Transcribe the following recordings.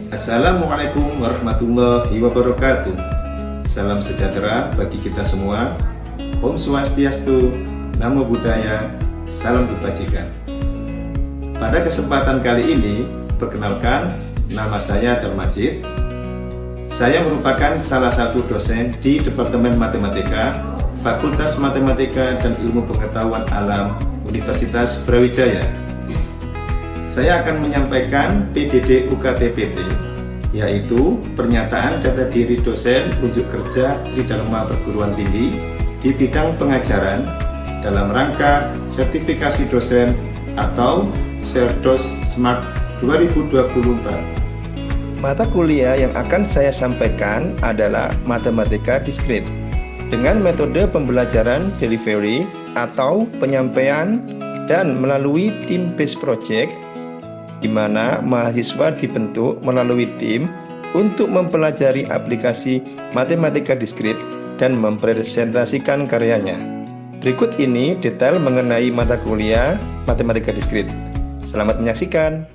Assalamualaikum warahmatullahi wabarakatuh. Salam sejahtera bagi kita semua. Om Swastiastu, Namo Buddhaya, salam kebajikan. Pada kesempatan kali ini, perkenalkan, nama saya Darmajid. Saya merupakan salah satu dosen di Departemen Matematika, Fakultas Matematika dan Ilmu Pengetahuan Alam, Universitas Brawijaya. Saya akan menyampaikan PDD UKT-PT, yaitu pernyataan data diri dosen unjuk kerja Tridharma Perguruan Tinggi di bidang pengajaran dalam rangka sertifikasi dosen atau Serdos Smart 2024. Mata kuliah yang akan saya sampaikan adalah Matematika Diskrit dengan metode pembelajaran delivery atau penyampaian dan melalui tim based project, di mana mahasiswa dibentuk melalui tim untuk mempelajari aplikasi matematika diskrit dan mempresentasikan karyanya. Berikut ini detail mengenai mata kuliah matematika diskrit. Selamat menyaksikan.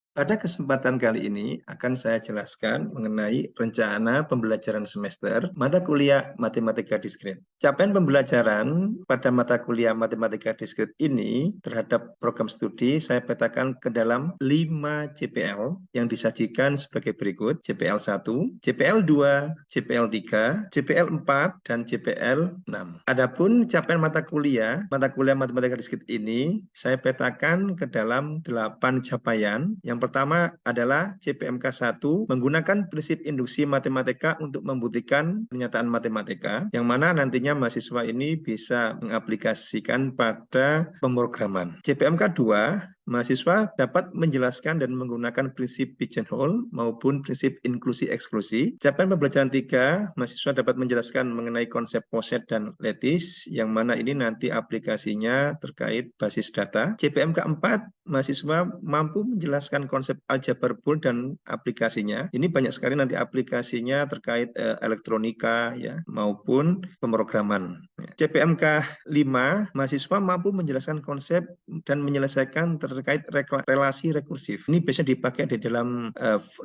Pada kesempatan kali ini akan saya jelaskan mengenai rencana pembelajaran semester mata kuliah matematika diskrit. Capaian pembelajaran pada mata kuliah matematika diskrit ini terhadap program studi saya petakan ke dalam 5 CPL yang disajikan sebagai berikut: CPL 1, CPL 2, CPL 3, CPL 4, dan CPL 6. Adapun capaian mata kuliah matematika diskrit ini saya petakan ke dalam 8 capaian. Yang pertama adalah CPMK 1 menggunakan prinsip induksi matematika untuk membuktikan pernyataan matematika, yang mana nantinya mahasiswa ini bisa mengaplikasikan pada pemrograman. CPMK 2, mahasiswa dapat menjelaskan dan menggunakan prinsip pigeonhole maupun prinsip inklusi eksklusi. Capaian pembelajaran 3, mahasiswa dapat menjelaskan mengenai konsep poset dan lattice, yang mana ini nanti aplikasinya terkait basis data. CPMK 4, mahasiswa mampu menjelaskan konsep aljabar Boole dan aplikasinya. Ini banyak sekali nanti aplikasinya terkait elektronika ya maupun pemrograman. CPMK 5, mahasiswa mampu menjelaskan konsep dan menyelesaikan terkait relasi rekursif. Ini biasanya dipakai di dalam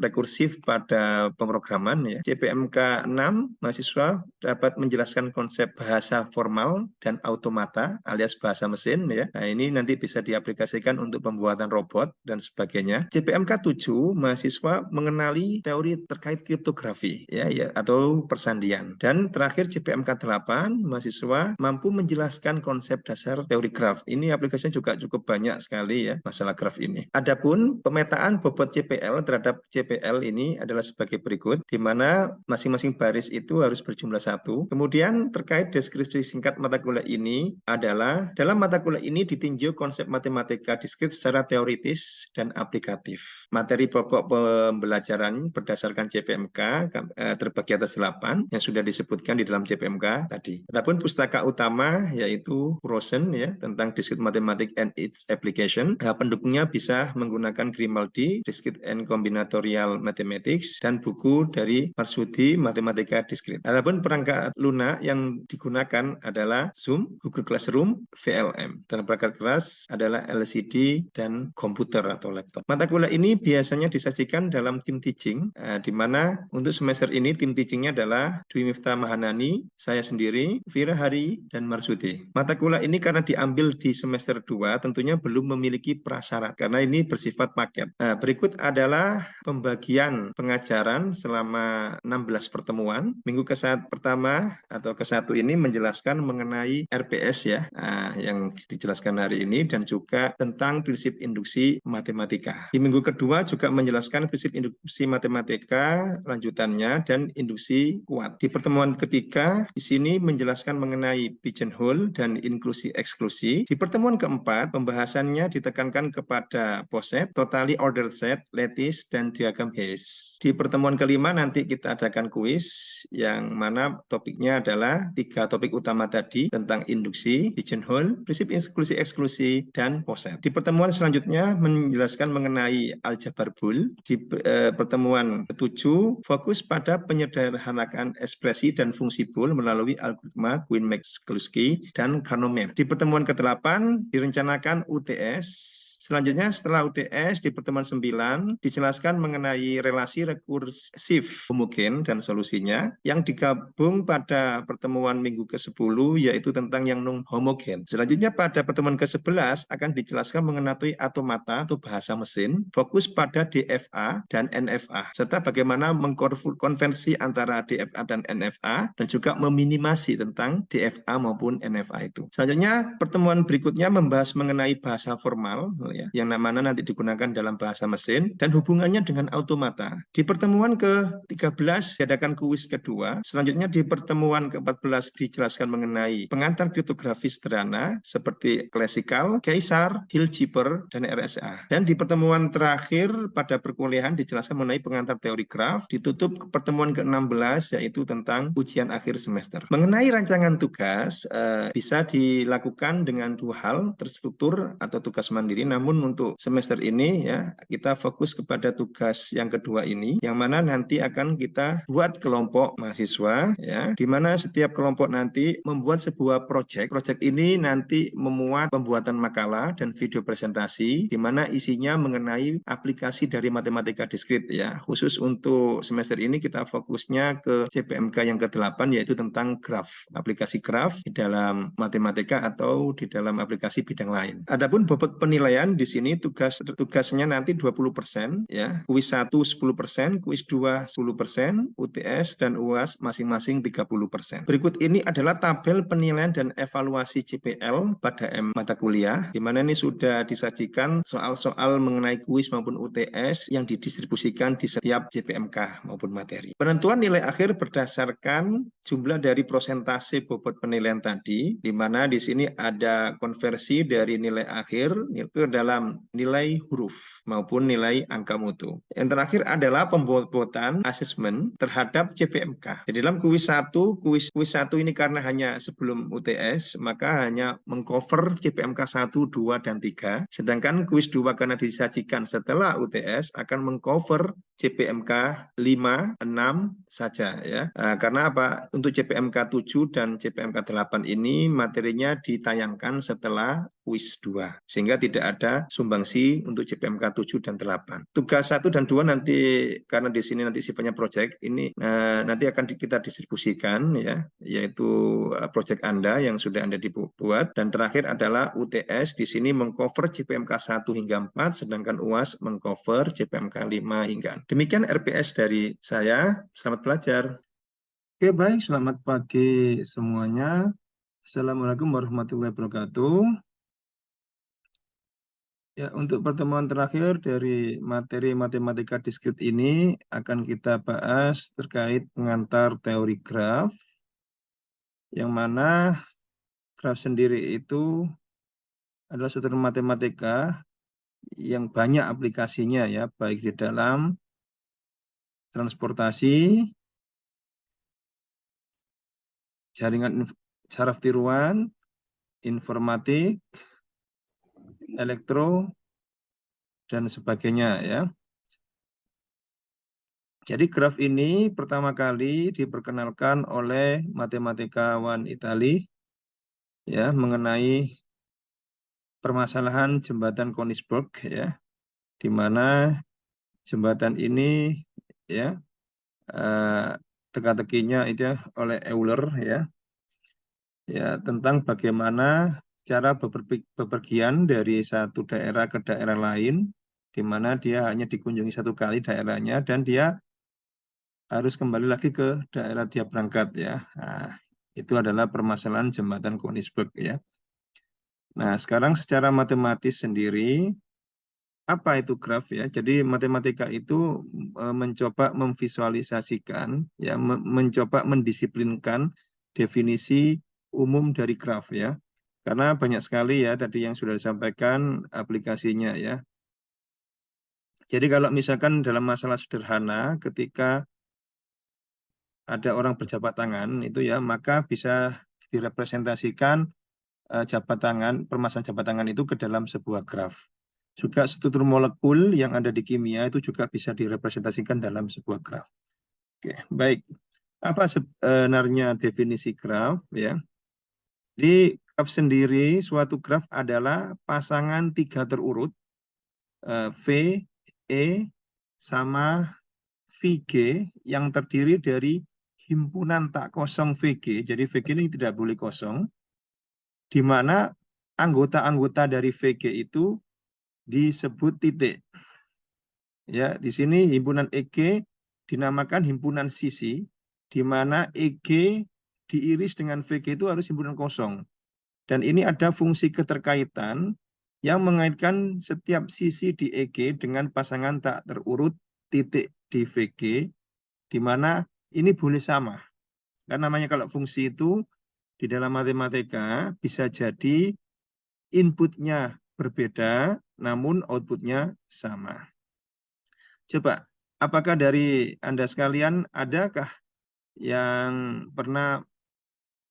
rekursif pada pemrograman ya. CPMK 6, mahasiswa dapat menjelaskan konsep bahasa formal dan automata alias bahasa mesin ya. Nah, ini nanti bisa diaplikasikan untuk pembuatan robot dan sebagainya. CPMK 7, mahasiswa mengenali teori terkait kriptografi ya atau persandian. Dan terakhir CPMK 8, mahasiswa mampu menjelaskan konsep dasar teori graf. Ini aplikasinya juga cukup banyak sekali ya masalah graf ini. Adapun pemetaan bobot CPL terhadap CPL ini adalah sebagai berikut, di mana masing-masing baris itu harus berjumlah 1. Kemudian terkait deskripsi singkat mata kuliah ini adalah dalam mata kuliah ini ditinjau konsep matematika diskrit secara teoritis dan aplikatif. Materi pokok pembelajaran berdasarkan CPMK terbagi atas 8 yang sudah disebutkan di dalam CPMK tadi. Adapun pustaka utama yaitu Rosen ya tentang diskrit matematik and its application. Pendukungnya bisa menggunakan Grimaldi, Discrete and Combinatorial Mathematics, dan buku dari Marsudi, Matematika Diskrit. Adapun perangkat lunak yang digunakan adalah Zoom, Google Classroom, VLM. Dan perangkat keras adalah LCD dan komputer atau laptop. Mata kuliah ini biasanya disajikan dalam tim teaching, di mana untuk semester ini tim teachingnya adalah Dwi Miftah Mahanani, saya sendiri, Vira Hari, dan Marsudi. Mata kuliah ini karena diambil di semester 2 tentunya belum memiliki prasyarat karena ini bersifat paket. Berikut adalah pembagian pengajaran selama 16 pertemuan. Minggu pertama atau ke-1 ini menjelaskan mengenai RPS ya, yang dijelaskan hari ini, dan juga tentang prinsip induksi matematika. Di minggu kedua juga menjelaskan prinsip induksi matematika lanjutannya dan induksi kuat. Di pertemuan ketiga di sini menjelaskan mengenai pigeonhole dan inklusi eksklusi. Di pertemuan keempat pembahasannya ditekankan kepada poset, totally ordered set, lattice, dan diagram Hayes. Di pertemuan kelima nanti kita adakan kuis yang mana topiknya adalah 3 topik utama tadi tentang induksi, pigeonhole, prinsip inklusi eksklusi, dan poset. Di pertemuan selanjutnya menjelaskan mengenai aljabar Boole. Di pertemuan ke-7 fokus pada penyederhanakan ekspresi dan fungsi Boole melalui algoritma Quine-Maxwell-Minkowski dan Carnot-Math. Di pertemuan ke-8 direncanakan UTS Selanjutnya setelah UTS di pertemuan 9 dijelaskan mengenai relasi rekursif homogen dan solusinya yang digabung pada pertemuan minggu ke-10 yaitu tentang yang non homogen. Selanjutnya pada pertemuan ke-11 akan dijelaskan mengenai automata atau bahasa mesin, fokus pada DFA dan NFA serta bagaimana mengkonversi antara DFA dan NFA dan juga meminimasi tentang DFA maupun NFA itu. Selanjutnya pertemuan berikutnya membahas mengenai bahasa formal ya, yang mana nanti digunakan dalam bahasa mesin dan hubungannya dengan automata. Di pertemuan ke-13 diadakan kuis kedua. Selanjutnya di pertemuan ke-14 dijelaskan mengenai pengantar kriptografi sederhana seperti klasikal, Kaisar, Hilbert, dan RSA. Dan di pertemuan terakhir pada perkuliahan dijelaskan mengenai pengantar teori graf. Ditutup pertemuan ke-16 yaitu tentang ujian akhir semester. Mengenai rancangan tugas bisa dilakukan dengan dua hal, terstruktur atau tugas mandiri. Namun untuk semester ini ya kita fokus kepada tugas yang kedua ini, yang mana nanti akan kita buat kelompok mahasiswa ya, di mana setiap kelompok nanti membuat sebuah proyek. Proyek ini nanti memuat pembuatan makalah dan video presentasi, di mana isinya mengenai aplikasi dari matematika diskrit ya. Khusus untuk semester ini kita fokusnya ke CPMK yang ke-8 yaitu tentang graf, aplikasi graf di dalam matematika atau di dalam aplikasi bidang lain. Adapun bobot penilaian di sini tugasnya nanti 20% ya. Kuis 1 10%, kuis 2 10%, UTS dan UAS masing-masing 30%. Berikut ini adalah tabel penilaian dan evaluasi CPL pada mata kuliah, di mana ini sudah disajikan soal-soal mengenai kuis maupun UTS yang didistribusikan di setiap CPMK maupun materi. Penentuan nilai akhir berdasarkan jumlah dari persentase bobot penilaian tadi, di mana di sini ada konversi dari nilai akhir ke dalam nilai huruf maupun nilai angka mutu. Yang terakhir adalah pembobotan asesmen terhadap CPMK. Di dalam kuis 1 ini karena hanya sebelum UTS, maka hanya mengcover CPMK 1, 2, dan 3. Sedangkan kuis 2 karena disajikan setelah UTS akan mengcover CPMK 5, 6 saja ya. Karena apa? Untuk CPMK 7 dan CPMK 8 ini materinya ditayangkan setelah kuis 2. Sehingga tidak ada sumbangsi untuk CPMK 7 dan 8. Tugas 1 dan 2 nanti karena di sini nanti sifatnya proyek ini nanti akan kita distribusikan ya, yaitu proyek Anda yang sudah Anda dibuat, dan terakhir adalah UTS di sini mengcover CPMK 1 hingga 4 sedangkan UAS mengcover CPMK 5 hingga 6. Demikian RPS dari saya. Selamat belajar. Oke, baik, selamat pagi semuanya. Assalamualaikum warahmatullahi wabarakatuh. Ya, untuk pertemuan terakhir dari materi matematika diskrit ini akan kita bahas terkait pengantar teori graf, yang mana graf sendiri itu adalah suatu matematika yang banyak aplikasinya ya, baik di dalam transportasi, jaringan saraf tiruan, informatik, elektro, dan sebagainya ya. Jadi graf ini pertama kali diperkenalkan oleh matematikawan Itali ya, mengenai permasalahan jembatan Konigsberg ya, di mana jembatan ini ya teka-tekinya itu ya, oleh Euler ya tentang bagaimana cara bepergian dari satu daerah ke daerah lain, di mana dia hanya dikunjungi satu kali daerahnya dan dia harus kembali lagi ke daerah dia berangkat ya. Nah, itu adalah permasalahan jembatan Konigsberg ya. Nah, sekarang secara matematis sendiri apa itu graf ya? Jadi matematika itu mencoba memvisualisasikan ya, mencoba mendisiplinkan definisi umum dari graf ya. Karena banyak sekali ya tadi yang sudah disampaikan aplikasinya ya. Jadi kalau misalkan dalam masalah sederhana ketika ada orang berjabat tangan itu ya, maka bisa direpresentasikan jabat tangan, permasalahan jabat tangan itu ke dalam sebuah graf. Juga struktur molekul yang ada di kimia itu juga bisa direpresentasikan dalam sebuah graf. Oke, baik. Apa sebenarnya definisi graf ya? Di graf sendiri, suatu graf adalah pasangan tiga terurut V, E, sama VG yang terdiri dari himpunan tak kosong VG. Jadi VG ini tidak boleh kosong, di mana anggota-anggota dari VG itu disebut titik. Ya, di sini himpunan EG dinamakan himpunan sisi, di mana EG diiris dengan VG itu harus himpunan kosong. Dan ini ada fungsi keterkaitan yang mengaitkan setiap sisi di EG dengan pasangan tak terurut titik di VG, di mana ini boleh sama. Karena namanya kalau fungsi itu di dalam matematika bisa jadi inputnya berbeda, namun outputnya sama. Coba, apakah dari Anda sekalian adakah yang pernah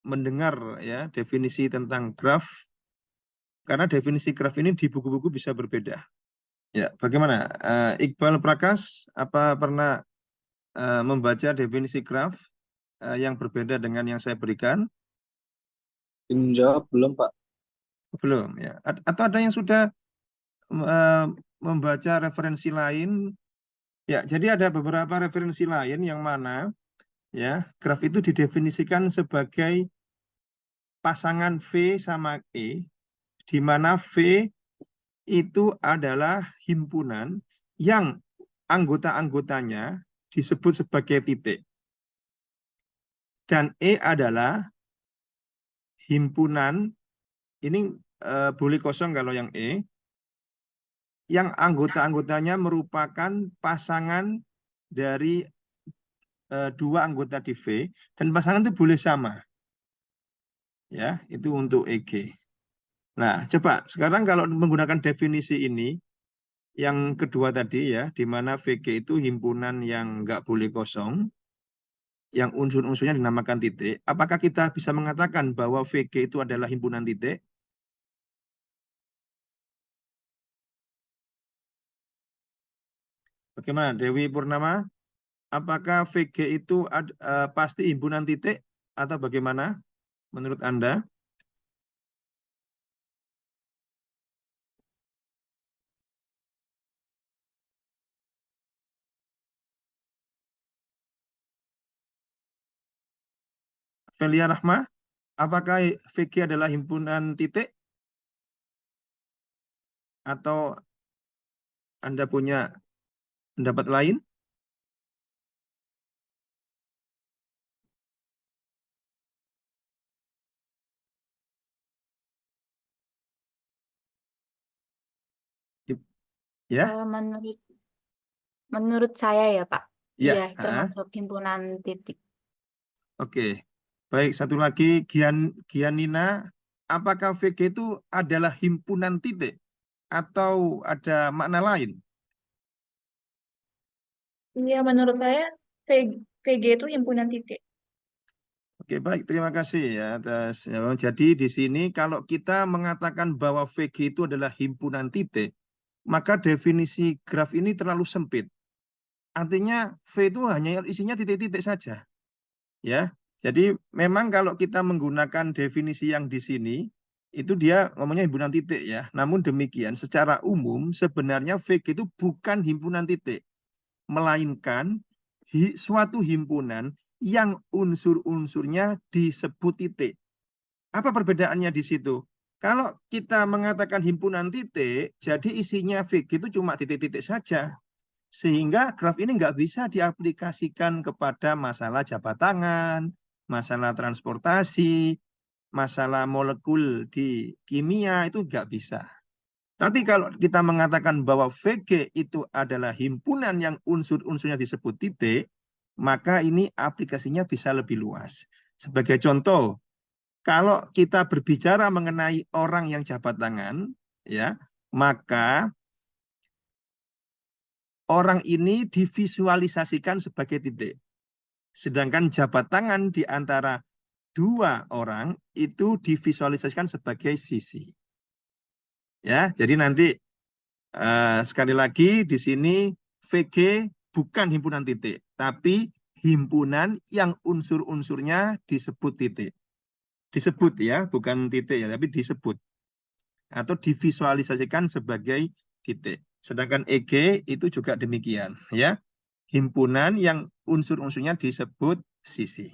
mendengar ya definisi tentang graf? Karena definisi graf ini di buku-buku bisa berbeda. Ya, bagaimana? Iqbal Prakas, apa pernah membaca definisi graf yang berbeda dengan yang saya berikan? Menjawab belum, Pak. Belum ya. Atau ada yang sudah eh, membaca referensi lain? Ya, jadi ada beberapa referensi lain yang mana ya graf itu didefinisikan sebagai pasangan V sama E, di mana V itu adalah himpunan yang anggota-anggotanya disebut sebagai titik. Dan E adalah himpunan, ini boleh kosong kalau yang E, yang anggota-anggotanya merupakan pasangan dari dua anggota di V, dan pasangan itu boleh sama. Ya, itu untuk EG. Nah, coba sekarang kalau menggunakan definisi ini, yang kedua tadi ya, di mana VG itu himpunan yang nggak boleh kosong, yang unsur-unsurnya dinamakan titik, apakah kita bisa mengatakan bahwa VG itu adalah himpunan titik? Bagaimana, Dewi Purnama? Apakah VG itu pasti himpunan titik atau bagaimana menurut Anda? Felia Rahma, apakah VG adalah himpunan titik? Atau Anda punya pendapat lain? Ya, Menurut saya ya, Pak. ya. Iya, termasuk himpunan titik. Oke. Baik, satu lagi Gianina, apakah VG itu adalah himpunan titik atau ada makna lain? Iya, menurut saya VG itu himpunan titik. Oke, baik. Terima kasih ya atas jawaban. Jadi di sini kalau kita mengatakan bahwa VG itu adalah himpunan titik, maka definisi graf ini terlalu sempit. Artinya V itu hanya isinya titik-titik saja. Ya. Jadi memang kalau kita menggunakan definisi yang di sini, itu dia ngomongnya himpunan titik ya. Namun demikian secara umum sebenarnya VG itu bukan himpunan titik, melainkan suatu himpunan yang unsur-unsurnya disebut titik. Apa perbedaannya di situ? Kalau kita mengatakan himpunan titik, jadi isinya VG itu cuma titik-titik saja. Sehingga graf ini nggak bisa diaplikasikan kepada masalah jabat tangan, masalah transportasi, masalah molekul di kimia, itu nggak bisa. Tapi kalau kita mengatakan bahwa VG itu adalah himpunan yang unsur-unsurnya disebut titik, maka ini aplikasinya bisa lebih luas. Sebagai contoh, kalau kita berbicara mengenai orang yang jabat tangan, ya, maka orang ini divisualisasikan sebagai titik. Sedangkan jabat tangan di antara dua orang itu divisualisasikan sebagai sisi. Ya, jadi nanti sekali lagi di sini VG bukan himpunan titik, tapi himpunan yang unsur-unsurnya disebut titik. Disebut ya, bukan titik ya, tapi disebut atau divisualisasikan sebagai titik. Sedangkan EG itu juga demikian, ya. Himpunan yang unsur-unsurnya disebut sisi.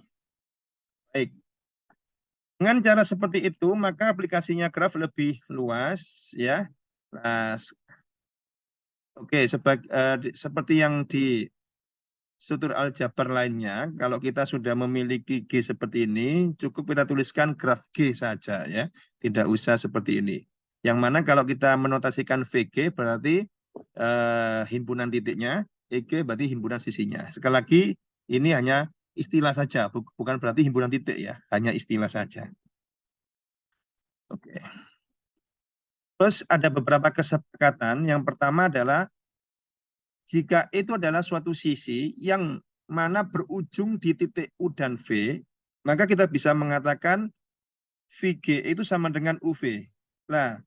Baik. Dengan cara seperti itu, maka aplikasinya graf lebih luas, ya. Nah, oke, seperti yang di struktur aljabar lainnya, kalau kita sudah memiliki G seperti ini, cukup kita tuliskan graf G saja, ya. Tidak usah seperti ini. Yang mana kalau kita menotasikan VG berarti himpunan titiknya, EG berarti himpunan sisinya. Sekali lagi, ini hanya istilah saja, bukan berarti himpunan titik, ya. Hanya istilah saja. Oke. Terus ada beberapa kesepakatan. Yang pertama adalah jika itu adalah suatu sisi yang mana berujung di titik U dan V, maka kita bisa mengatakan VG itu sama dengan UV. Nah,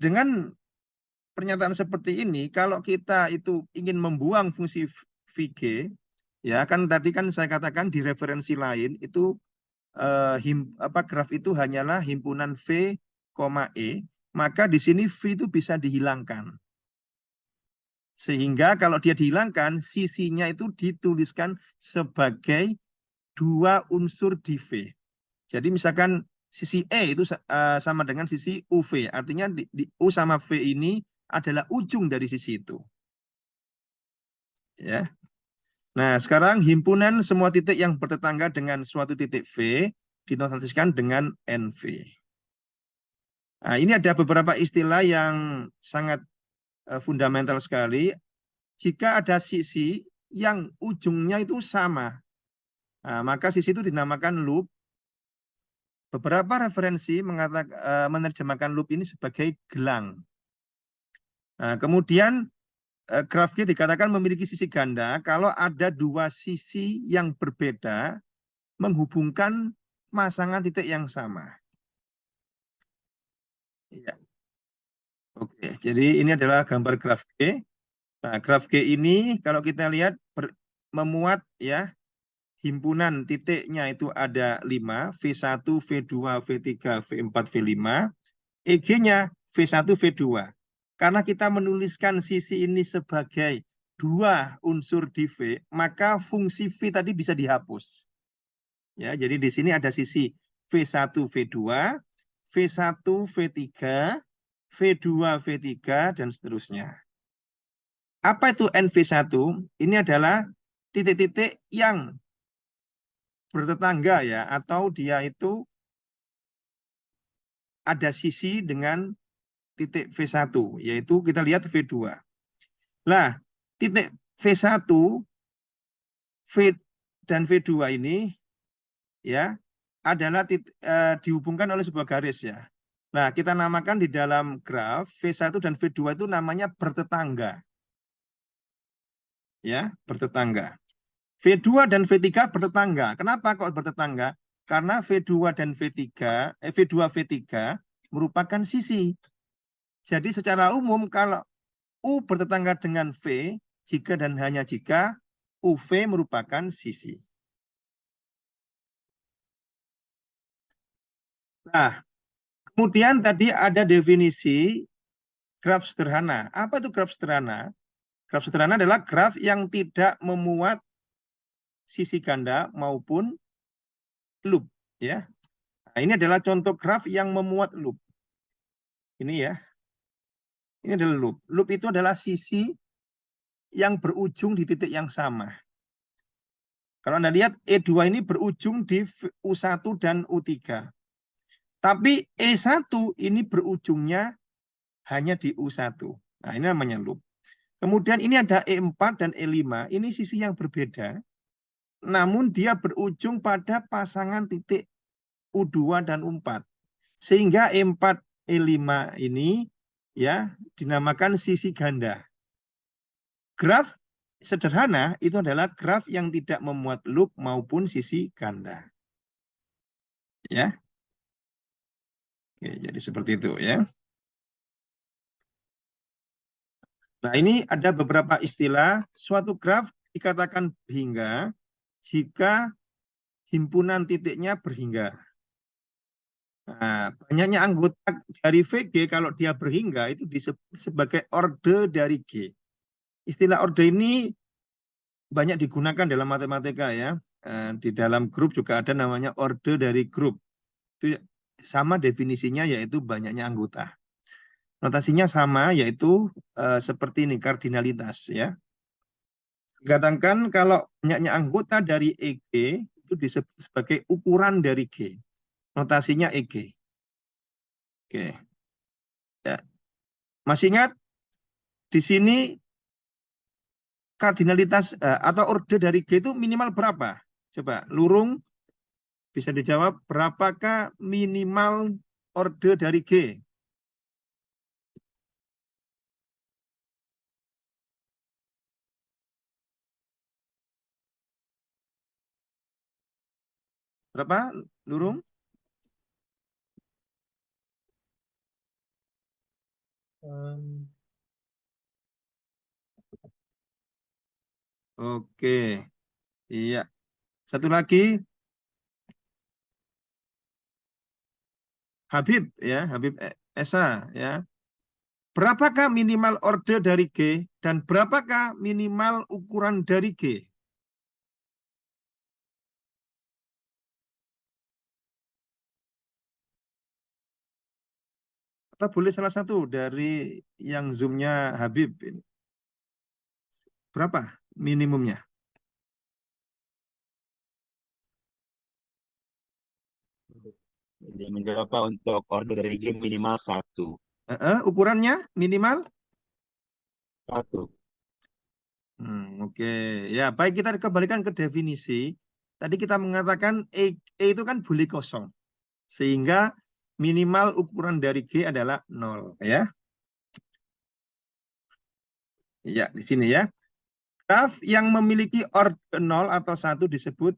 dengan pernyataan seperti ini, kalau kita itu ingin membuang fungsi VG, ya kan tadi kan saya katakan di referensi lain itu graf itu hanyalah himpunan V, E, maka di sini V itu bisa dihilangkan. Sehingga kalau dia dihilangkan, sisinya itu dituliskan sebagai dua unsur di V. Jadi misalkan sisi E itu sama dengan sisi UV. Artinya di U sama V ini adalah ujung dari sisi itu. Ya. Nah, sekarang himpunan semua titik yang bertetangga dengan suatu titik V dinotasikan dengan NV. Nah, ini ada beberapa istilah yang sangat fundamental sekali. Jika ada sisi yang ujungnya itu sama, nah, maka sisi itu dinamakan loop. Beberapa referensi menerjemahkan loop ini sebagai gelang. Nah, kemudian graf G dikatakan memiliki sisi ganda kalau ada dua sisi yang berbeda menghubungkan pasangan titik yang sama. Ya. Oke, jadi ini adalah gambar graf G. Nah, graf G ini kalau kita lihat memuat ya himpunan titiknya itu ada 5, V1, V2, V3, V4, V5. EG-nya V1, V2. Karena kita menuliskan sisi ini sebagai dua unsur di V, maka fungsi V tadi bisa dihapus. Ya, jadi di sini ada sisi V1, V2, V1, V3, V2, V3, dan seterusnya. Apa itu NV1? Ini adalah titik-titik yang bertetangga ya, atau dia itu ada sisi dengan titik V1, yaitu kita lihat V2. Nah, titik V1, V dan V2 ini ya adalah dihubungkan oleh sebuah garis ya. Nah, kita namakan di dalam graf V1 dan V2 itu namanya bertetangga. Ya, bertetangga. V2 dan V3 bertetangga. Kenapa kok bertetangga? Karena V2 dan V3, V2 V3 merupakan sisi. Jadi secara umum kalau U bertetangga dengan V, jika dan hanya jika UV merupakan sisi. Nah, kemudian tadi ada definisi graf sederhana. Apa itu graf sederhana? Graf sederhana adalah graf yang tidak memuat sisi ganda maupun loop. Ya. Nah, ini adalah contoh graf yang memuat loop. Ini ya. Ini adalah loop. Loop itu adalah sisi yang berujung di titik yang sama. Kalau Anda lihat E2 ini berujung di U1 dan U3. Tapi E1 ini berujungnya hanya di U1. Nah, ini namanya loop. Kemudian ini ada E4 dan E5. Ini sisi yang berbeda. Namun dia berujung pada pasangan titik U2 dan U4. Sehingga E4, E5 ini ya dinamakan sisi ganda. Graf sederhana itu adalah graf yang tidak memuat loop maupun sisi ganda. Ya. Oke, jadi seperti itu ya. Nah, ini ada beberapa istilah. Suatu graf dikatakan berhingga jika himpunan titiknya berhingga. Nah, banyaknya anggota dari VG kalau dia berhingga itu disebut sebagai orde dari G. Istilah orde ini banyak digunakan dalam matematika ya. Di dalam grup juga ada namanya orde dari grup. Itu sama definisinya yaitu banyaknya anggota. Notasinya sama yaitu seperti ini kardinalitas ya. Kadang-kadang kalau banyaknya anggota dari EG itu disebut sebagai ukuran dari G. Notasinya EG. Oke. Ya. Masih ingat di sini kardinalitas atau orde dari G itu minimal berapa? Coba Lurung bisa dijawab berapakah minimal orde dari G? Berapa Lurung? Oke. Iya. Satu lagi Habib ya, Habib Esa ya. Berapakah minimal orde dari G dan berapakah minimal ukuran dari G? Atau boleh salah satu dari yang zoomnya Habib ini. Berapa minimumnya? Dia menjawab Pak, untuk order dari game minimal satu. Ukurannya minimal? Satu. Oke. Ya, baik kita kembalikan ke definisi. Tadi kita mengatakan E itu kan buli kosong. Sehingga minimal ukuran dari G adalah 0. Ya. Ya, di sini ya. Graf yang memiliki orde 0 atau 1 disebut,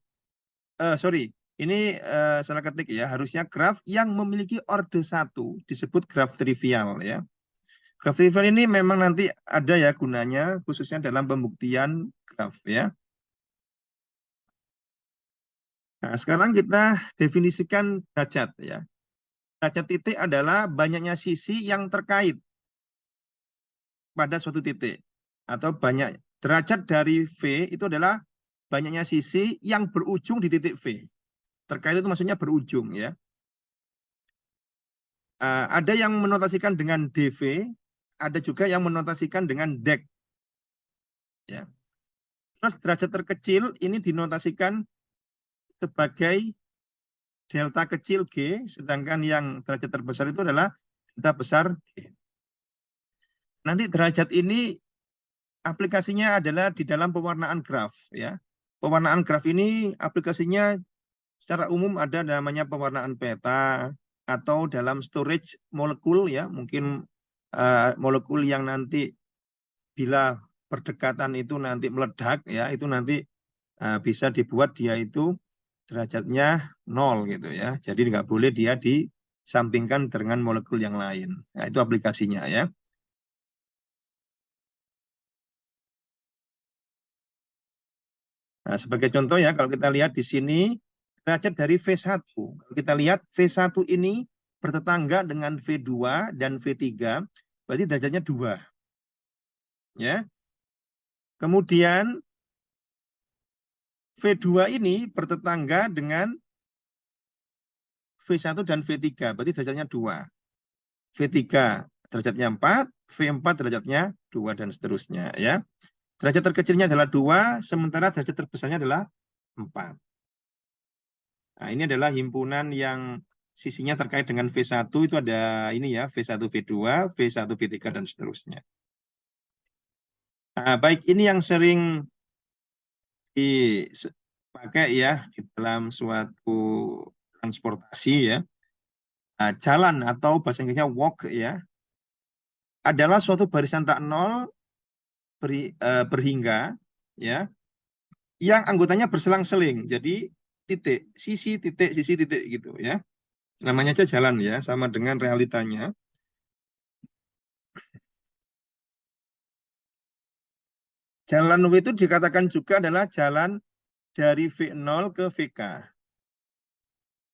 ini salah ketik ya. Harusnya graf yang memiliki orde 1 disebut graf trivial ya. Graf trivial ini memang nanti ada ya gunanya, khususnya dalam pembuktian graf ya. Nah, sekarang kita definisikan derajat ya. Derajat titik adalah banyaknya sisi yang terkait pada suatu titik. Atau banyak derajat dari V itu adalah banyaknya sisi yang berujung di titik V. Terkait itu maksudnya berujung ya. Ada yang menotasikan dengan DV, ada juga yang menotasikan dengan DEC. Ya. Terus derajat terkecil ini dinotasikan sebagai delta kecil G, sedangkan yang derajat terbesar itu adalah delta besar G. Nanti derajat ini aplikasinya adalah di dalam pewarnaan graf ya. Pewarnaan graf ini aplikasinya secara umum ada namanya pewarnaan peta atau dalam storage molekul ya, mungkin molekul yang nanti bila berdekatan itu nanti meledak ya, itu nanti bisa dibuat dia itu derajatnya 0 gitu ya. Jadi nggak boleh dia disampingkan dengan molekul yang lain. Nah, itu aplikasinya ya. Nah, sebagai contoh ya, kalau kita lihat di sini derajat dari V1. Kalau kita lihat V1 ini bertetangga dengan V2 dan V3, berarti derajatnya 2. Ya. Kemudian V2 ini bertetangga dengan V1 dan V3, berarti derajatnya 2. V3 derajatnya 4, V4 derajatnya 2 dan seterusnya ya. Derajat terkecilnya adalah 2, sementara derajat terbesarnya adalah 4. Nah, ini adalah himpunan yang sisinya terkait dengan V1 itu ada ini ya, V1, V2, V1, V3 dan seterusnya. Nah, baik ini yang sering dipakai ya di dalam suatu transportasi ya. Nah, jalan atau bahasa Inggrisnya walk ya, adalah suatu barisan tak nol berhingga ya, yang anggotanya berselang-seling. Jadi titik, sisi titik gitu ya. Namanya aja jalan ya, sama dengan realitanya. Jalan W itu dikatakan juga adalah jalan dari V0 ke VK.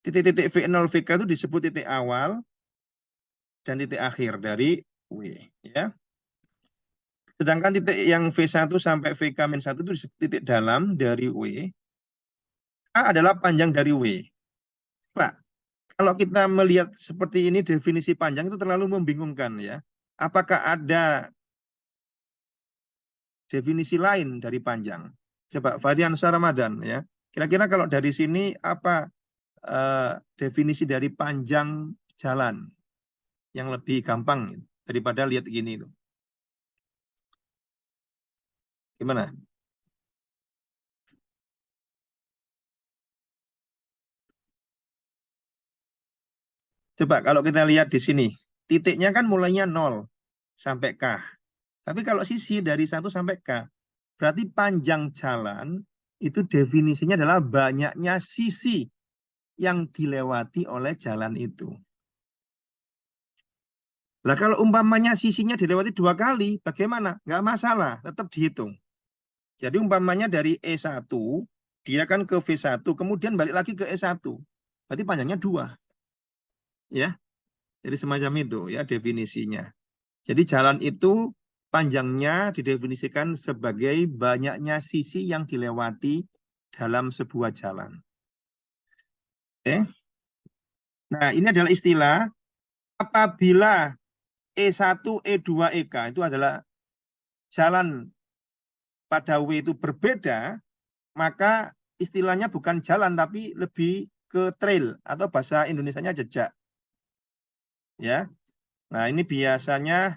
Titik-titik V0, VK itu disebut titik awal dan titik akhir dari W. Ya. Sedangkan titik yang V1 sampai VK-1 itu disebut titik dalam dari W. A adalah panjang dari W. Pak, kalau kita melihat seperti ini, definisi panjang itu terlalu membingungkan ya. Apakah ada definisi lain dari panjang? Coba Fahriansyah Ramadan ya. Kira-kira kalau dari sini apa definisi dari panjang jalan yang lebih gampang daripada lihat gini itu? Gimana? Coba kalau kita lihat di sini, titiknya kan mulainya 0 sampai K. Tapi kalau sisi dari 1 sampai K, berarti panjang jalan itu definisinya adalah banyaknya sisi yang dilewati oleh jalan itu. Nah, kalau umpamanya sisinya dilewati 2 kali, bagaimana? Nggak masalah, tetap dihitung. Jadi umpamanya dari E1, dia kan ke V1, kemudian balik lagi ke E1. Berarti panjangnya 2. Ya, jadi semacam itu ya definisinya. Jadi jalan itu panjangnya didefinisikan sebagai banyaknya sisi yang dilewati dalam sebuah jalan. Oke. Nah, ini adalah istilah apabila E1, E2, EK itu adalah jalan pada W itu berbeda, maka istilahnya bukan jalan tapi lebih ke trail atau bahasa Indonesianya jejak. Ya. Nah, ini biasanya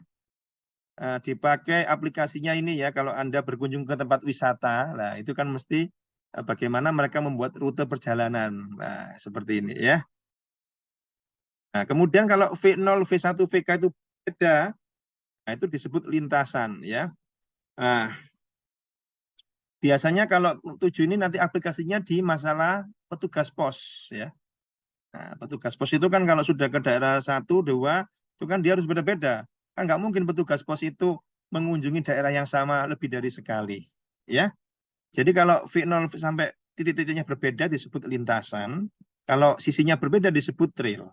dipakai aplikasinya ini ya kalau Anda berkunjung ke tempat wisata. Nah, itu kan mesti bagaimana mereka membuat rute perjalanan. Nah, seperti ini ya. Nah, kemudian kalau V0, V1, VK itu beda, nah itu disebut lintasan ya. Nah, biasanya kalau 7 ini nanti aplikasinya di masalah petugas pos ya. Nah, petugas pos itu kan kalau sudah ke daerah 1, 2, itu kan dia harus beda-beda. Kan nggak mungkin petugas pos itu mengunjungi daerah yang sama lebih dari sekali. Ya. Jadi kalau V0 sampai titik-titiknya berbeda disebut lintasan. Kalau sisinya berbeda disebut trail.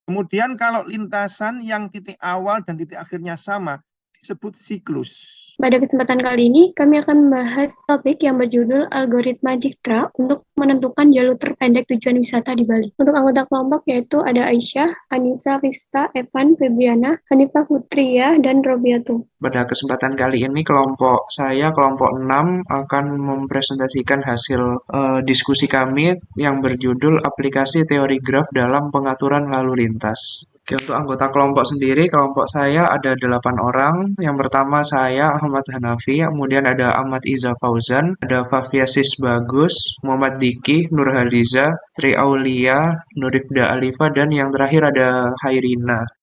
Kemudian kalau lintasan yang titik awal dan titik akhirnya sama disebut siklus. Pada kesempatan kali ini, kami akan membahas topik yang berjudul algoritma Dijkstra untuk menentukan jalur terpendek tujuan wisata di Bali. Untuk anggota kelompok yaitu ada Aisyah, Anissa, Vista, Evan, Febriana, Hanifah Putria, dan Robiatu. Pada kesempatan kali ini kelompok saya, kelompok 6, akan mempresentasikan hasil diskusi kami yang berjudul aplikasi teori graf dalam pengaturan lalu lintas. Oke, untuk anggota kelompok sendiri, kelompok saya ada 8 orang. Yang pertama saya, Ahmad Hanafi, kemudian ada Ahmad Iza Fauzan, ada Fafiasis Bagus, Muhammad Diki, Nurhaliza, Tri Aulia, Nurifda Alifa, dan yang terakhir ada Hairina.